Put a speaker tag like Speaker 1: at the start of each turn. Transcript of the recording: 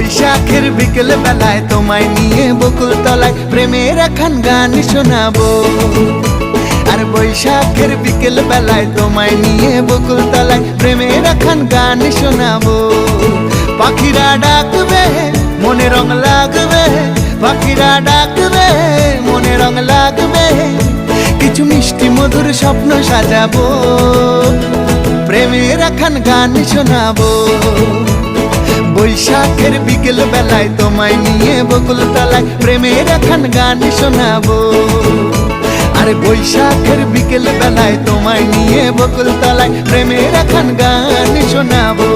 Speaker 1: বৈশাখের বিকেল বেলায় তোমায় নিয়ে বকুল তলায় প্রেমের একখান গান শোনাবো। আর বৈশাখের বিকেল বেলায় তোমায় নিয়ে বকুল তলায় প্রেমের একখান গান শোনাবো। পাখিরা ডাকবে মনে রং লাগবে, পাখিরা ডাকবে মনে রং লাগবে, কিছু মিষ্টি মধুর স্বপ্ন সাজাবো, প্রেমের একখান গান শোনাবো। বৈশাখের বিকেল বেলায় তোমায় নিয়ে বকুল তলায় প্রেমের একখান গান শোনাবো। আরে বৈশাখের বিকেল বেলায় তোমায় নিয়ে বকুল তলায় প্রেমের একখান গান শোনাবো।